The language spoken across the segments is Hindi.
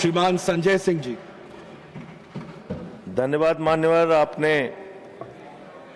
श्रीमान संजय सिंह जी। धन्यवाद मान्यवर, आपने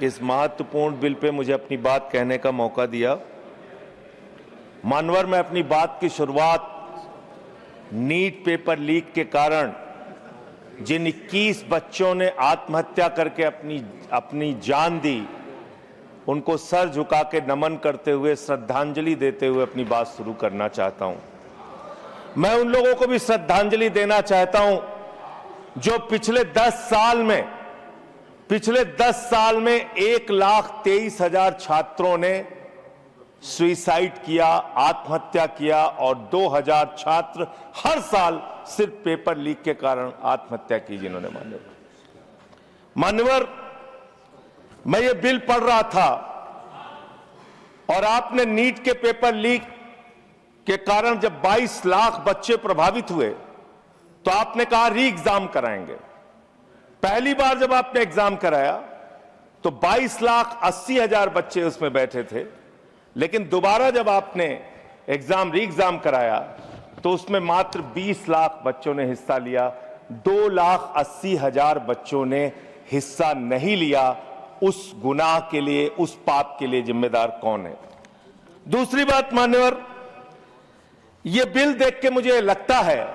इस महत्वपूर्ण बिल पे मुझे अपनी बात कहने का मौका दिया। मान्यवर, मैं अपनी बात की शुरुआत नीट पेपर लीक के कारण जिन 21 बच्चों ने आत्महत्या करके अपनी जान दी, उनको सर झुका के नमन करते हुए, श्रद्धांजलि देते हुए अपनी बात शुरू करना चाहता हूं। मैं उन लोगों को भी श्रद्धांजलि देना चाहता हूं जो पिछले 10 साल में 1,23,000 छात्रों ने सुसाइड किया, आत्महत्या किया, और 2,000 छात्र हर साल सिर्फ पेपर लीक के कारण आत्महत्या की जिन्होंने। मान्यवर, मैं ये बिल पढ़ रहा था और आपने नीट के पेपर लीक के कारण जब 22 लाख बच्चे प्रभावित हुए तो आपने कहा री एग्जाम कराएंगे। पहली बार जब आपने एग्जाम कराया तो 22,80,000 बच्चे उसमें बैठे थे, लेकिन दोबारा जब आपने री एग्जाम कराया तो उसमें मात्र 20 लाख बच्चों ने हिस्सा लिया। 2,80,000 बच्चों ने हिस्सा नहीं लिया। उस गुनाह के लिए, उस पाप के लिए जिम्मेदार कौन है? दूसरी बात मान्यवर, यह बिल देख के मुझे लगता है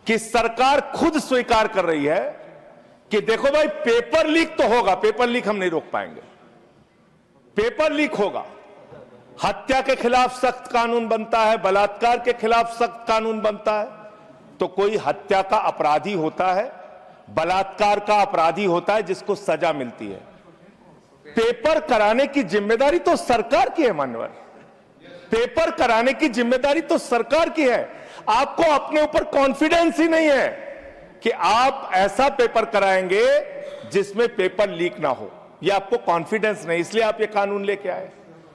कि सरकार खुद स्वीकार कर रही है कि देखो भाई, पेपर लीक तो होगा, पेपर लीक हम नहीं रोक पाएंगे, पेपर लीक होगा। हत्या के खिलाफ सख्त कानून बनता है, बलात्कार के खिलाफ सख्त कानून बनता है। तो कोई हत्या का अपराधी होता है, बलात्कार का अपराधी होता है जिसको सजा मिलती है। पेपर कराने की जिम्मेदारी तो सरकार की है मान्यवर, पेपर कराने की जिम्मेदारी तो सरकार की है। आपको अपने ऊपर कॉन्फिडेंस ही नहीं है कि आप ऐसा पेपर कराएंगे जिसमें पेपर लीक ना हो। यह आपको कॉन्फिडेंस नहीं, इसलिए आप ये कानून लेके आए।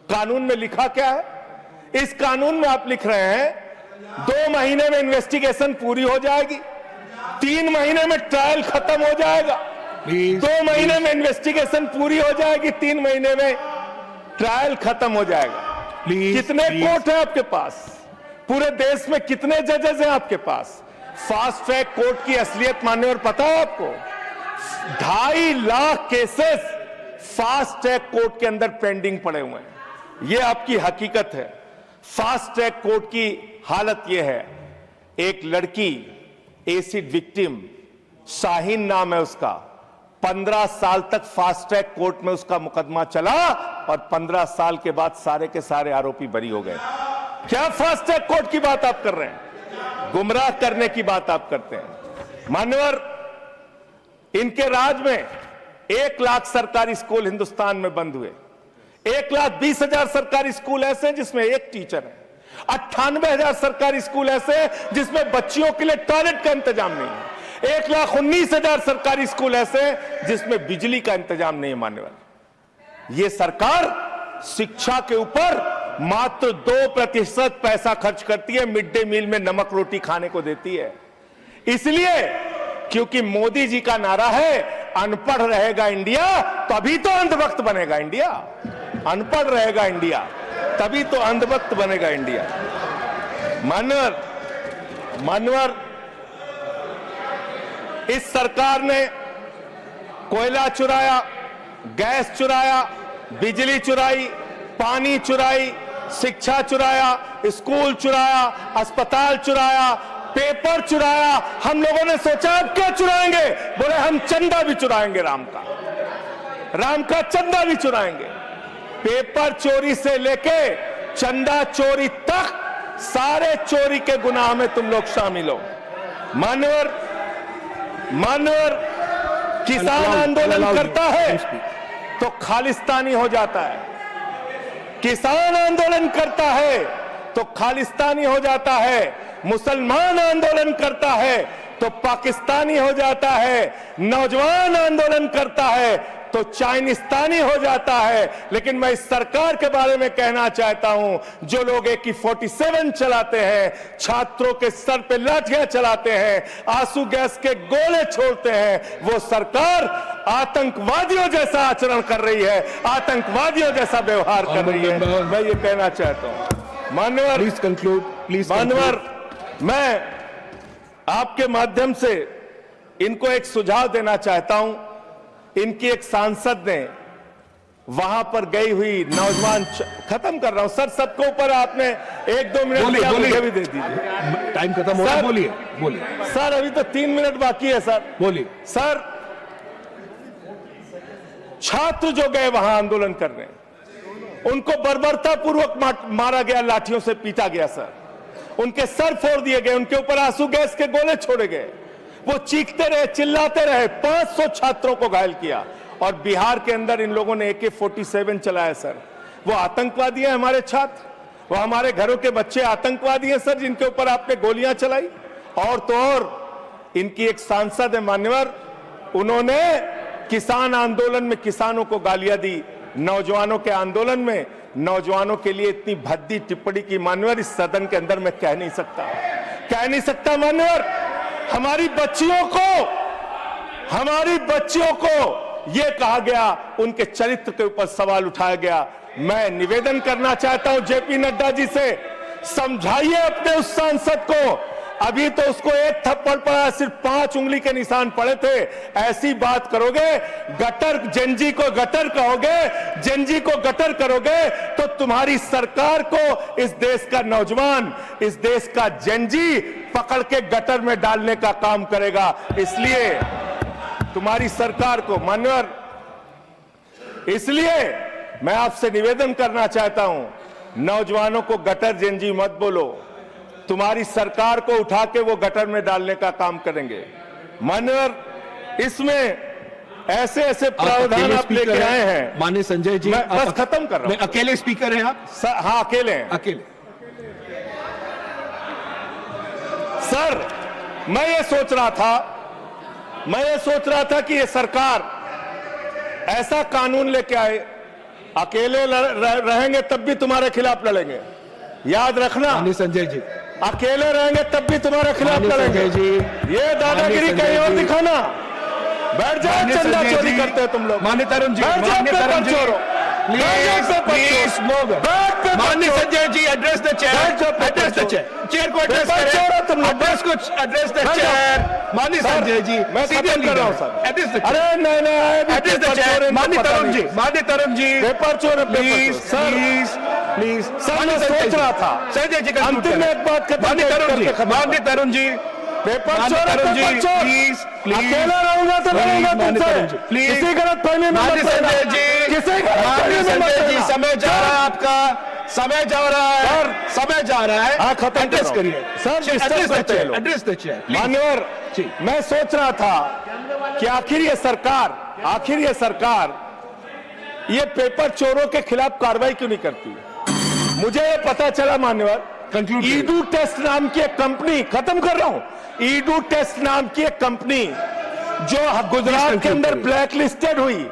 कानून में लिखा क्या है? इस कानून में आप लिख रहे हैं 2 महीने में इन्वेस्टिगेशन पूरी हो जाएगी, 3 महीने में ट्रायल खत्म हो जाएगा। 2 महीने में इन्वेस्टिगेशन पूरी हो जाएगी, 3 महीने में ट्रायल खत्म हो जाएगा। कितने कोर्ट हैं आपके पास? पूरे देश में कितने जजेस हैं आपके पास? फास्ट ट्रैक कोर्ट की असलियत मान्यवर पता है आपको? 2.5 lakh cases fast track court के अंदर पेंडिंग पड़े हुए हैं। यह आपकी हकीकत है। फास्ट ट्रैक कोर्ट की हालत यह है, एक लड़की एसिड विक्टिम, शाहीन नाम है उसका, 15 साल तक फास्ट ट्रैक कोर्ट में उसका मुकदमा चला और 15 साल के बाद सारे के सारे आरोपी बरी हो गए। क्या फास्ट ट्रैक कोर्ट की बात आप कर रहे हैं? गुमराह करने की बात आप करते हैं। मान्यवर, इनके राज में 1 लाख सरकारी स्कूल हिंदुस्तान में बंद हुए। 1,20,000 सरकारी स्कूल ऐसे हैं जिसमें एक टीचर है। 98,000 सरकारी स्कूल ऐसे हैं जिसमें बच्चियों के लिए टॉयलेट का इंतजाम नहीं है। 1,19,000 सरकारी स्कूल ऐसे हैं जिसमें बिजली का इंतजाम नहीं है। मान्यवर, यह सरकार शिक्षा के ऊपर मात्र 2% पैसा खर्च करती है, मिड डे मील में नमक रोटी खाने को देती है। इसलिए क्योंकि मोदी जी का नारा है अनपढ़ रहेगा इंडिया तभी तो अंधभक्त बनेगा इंडिया। अनपढ़ रहेगा इंडिया तभी तो अंधभक्त बनेगा इंडिया। मान्यवर, इस सरकार ने कोयला चुराया, गैस चुराया, बिजली चुराई, पानी चुराई, शिक्षा चुराया, स्कूल चुराया, अस्पताल चुराया, पेपर चुराया। हम लोगों ने सोचा अब क्या चुराएंगे? बोले हम चंदा भी चुराएंगे, राम का चंदा भी चुराएंगे। पेपर चोरी से लेके चंदा चोरी तक सारे चोरी के गुनाह में तुम लोग शामिल हो। मान्यवर, किसान आंदोलन करता है तो खालिस्तानी हो जाता है। किसान आंदोलन करता है तो खालिस्तानी हो जाता है। मुसलमान आंदोलन करता है तो पाकिस्तानी हो जाता है। नौजवान आंदोलन करता है तो चाइनिस्तानी हो जाता है। लेकिन मैं इस सरकार के बारे में कहना चाहता हूं, जो लोग AK-47 चलाते हैं, छात्रों के सर पे लाठियां चलाते हैं, आंसू गैस के गोले छोड़ते हैं, वो सरकार आतंकवादियों जैसा आचरण कर रही है, आतंकवादियों जैसा व्यवहार कर रही है। मैं ये कहना चाहता हूं। मान्यवर, प्लीज कंक्लूड, प्लीज। मान्यवर, मैं आपके माध्यम से इनको एक सुझाव देना चाहता हूं। इनकी एक सांसद ने वहां पर गई हुई नौजवान, खत्म कर रहा हूं सर, सबको ऊपर आपने 1-2 मिनट मुझे भी दे दीजिए, टाइम खत्म हो रहा है, बोलिए बोलिए सर। अभी तो 3 मिनट बाकी है सर, बोलिए सर। छात्र जो गए वहां आंदोलन करने, उनको बर्बरता पूर्वक मारा गया, लाठियों से पीटा गया सर, उनके सर फोड़ दिए गए, उनके ऊपर आंसू गैस के गोले छोड़े गए, वो चीखते रहे, चिल्लाते रहे, 500 छात्रों को घायल किया। और बिहार के अंदर इन लोगों ने AK-47 चलाया सर। वो आतंकवादी हैं हमारे छात्र, वो हमारे घरों के बच्चे आतंकवादी हैं सर, जिनके ऊपर आपने गोलियां चलाई। और तो और इनकी एक सांसद है मान्यवर, उन्होंने किसान आंदोलन में किसानों को गालियां दी, नौजवानों के आंदोलन में नौजवानों के लिए इतनी भद्दी टिप्पणी की मान्यवर, इस सदन के अंदर मैं कह नहीं सकता मान्यवर। हमारी बच्चियों को यह कहा गया, उनके चरित्र के ऊपर सवाल उठाया गया। मैं निवेदन करना चाहता हूं JP नड्डा जी से, समझाइए अपने उस सांसद को। अभी तो उसको एक थप्पड़ पड़ा, सिर्फ 5 उंगली के निशान पड़े थे। ऐसी बात करोगे, गटर जेनजी को गटर कहोगे, जेनजी को गटर करोगे, तो तुम्हारी सरकार को इस देश का नौजवान, इस देश का जेनजी पकड़ के गटर में डालने का काम करेगा। इसलिए तुम्हारी सरकार को मान्यवर, इसलिए मैं आपसे निवेदन करना चाहता हूं, नौजवानों को गटर जेनजी मत बोलो। तुम्हारी सरकार को उठा के वो गटर में डालने का काम करेंगे मान्यवर। इसमें ऐसे ऐसे प्रावधान आप लेके आए हैं। माननीय संजय जी, मैं बस खत्म कर रहा हूं। अकेले स्पीकर हैं आप? हाँ, अकेले हैं। अकेले। सर, मैं ये सोच रहा था कि ये सरकार ऐसा कानून लेके आए, अकेले रहेंगे तब भी तुम्हारे खिलाफ लड़ेंगे, याद रखना। माननीय संजय जी, अकेले रहेंगे तब भी तुम्हारे खिलाफ लड़ेंगे। ये दादागिरी कहीं और दिखाना। बैठ जाओ, चंदा चोरी करते हो तुम लोग। माननीय तरुण जी, माननीय Sanjay ji, address the chair, chair को एड्रेस करें, एड्रेस द चेयर। माननीय संजय जी, मैं खत्म कर रहा हूं सर। अरे नहीं, एड्रेस द चेयर। माननीय तरुण जी, पेपर चोर, प्लीज प्लीज। सर, मैं सोच रहा था संजय जी, अंतिम में एक बात माननीय तरुण जी, पेपर चोर, प्लीज। अकेला रहूंगा तो रहूंगा तुमसे, प्लीज। किसी गलत फहमी में मत पड़ना। माननीय संजय जी, समय जा रहा है आपका, समय जा रहा है। हाँ, खत्म एड्रेस करिए सर, एड्रेस द चेयर। मान्यवर, मैं सोच रहा था कि आखिर ये सरकार ये पेपर चोरों के खिलाफ कार्रवाई क्यों नहीं करती। मुझे ये पता चला मान्यवर, ईडू टेस्ट नाम की एक कंपनी, खत्म कर रहा हूं, ईडू टेस्ट नाम की एक कंपनी जो गुजरात के अंदर ब्लैक लिस्टेड हुई,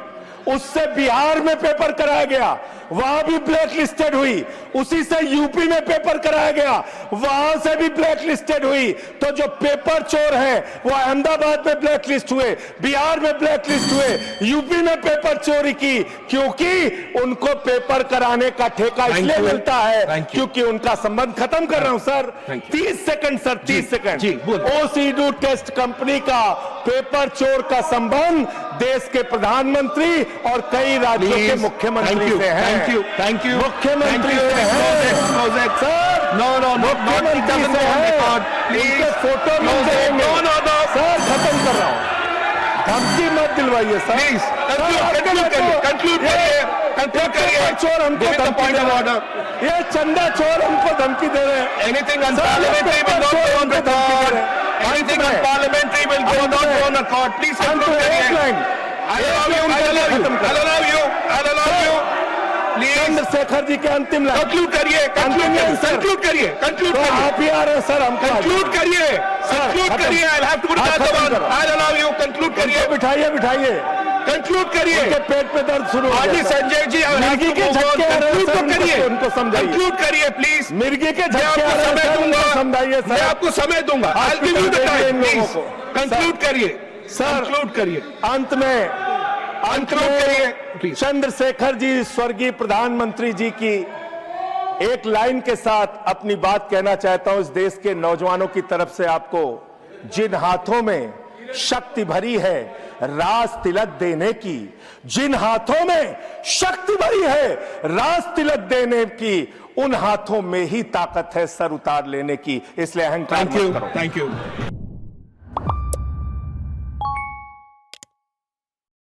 उससे बिहार में पेपर कराया गया, वहां भी ब्लैक लिस्टेड हुई, उसी से यूपी में पेपर कराया गया, वहां से भी ब्लैक लिस्टेड हुई। तो जो पेपर चोर है वो अहमदाबाद में ब्लैक लिस्ट हुए, बिहार में ब्लैक लिस्ट हुए, यूपी में पेपर चोरी की, क्योंकि उनको पेपर कराने का ठेका इसलिए मिलता है क्योंकि उनका संबंध, खत्म कर रहा हूं सर, 30 सेकंड सर, 30 सेकंड। उस ईडू टेस्ट कंपनी का पेपर चोर का संबंध देश के प्रधानमंत्री और कई राज्यों के मुख्यमंत्री से है। Thank you. मुख्यमंत्री से है सर। मुख्यमंत्री से है, इनके फोटो मिल जाएंगे। सर, खत्म कर रहा हूँ, धमकी मत दिलवाइए सर। कंक्लूड करिए। चोर हमको धमकी दे रहे हैं, ये चंदा चोर हमको धमकी दे रहे हैं। Anything unparliamentary will not go on record. Anything unparliamentary will not go on record. Please conclude करिए। I'll allow you. Chandrashekhar ji के अंतिम लाइन कंक्लूड करिए। आप ही आ रहे हैं सर, हम कंक्लूड करिए। I'll have to put that on. I'll allow you. Conclude करिए। बिठाइए। कंक्लूड करिए। पेट में दर्द शुरू हो गया। संजय जी, मिर्गी के झटके आ रहे हैं सर, करिए, उनको समझाइए। कंक्लूड करिए प्लीज। मिर्गी के झटके आ रहे हैं सर, उनको समझाइए सर। मैं आपको समय दूंगा। I'll give you the time, please. Conclude करिए सर, कंक्लूड करिए। अंत में चंद्रशेखर जी, स्वर्गीय प्रधानमंत्री जी की एक लाइन के साथ अपनी बात कहना चाहता हूं। इस देश के नौजवानों की तरफ से आपको जिन हाथों में शक्ति भरी है राज तिलक देने की, जिन हाथों में शक्ति भरी है राज तिलक देने की, उन हाथों में ही ताकत है सर उतार लेने की। इसलिए अहंकार मत करो। Thank you.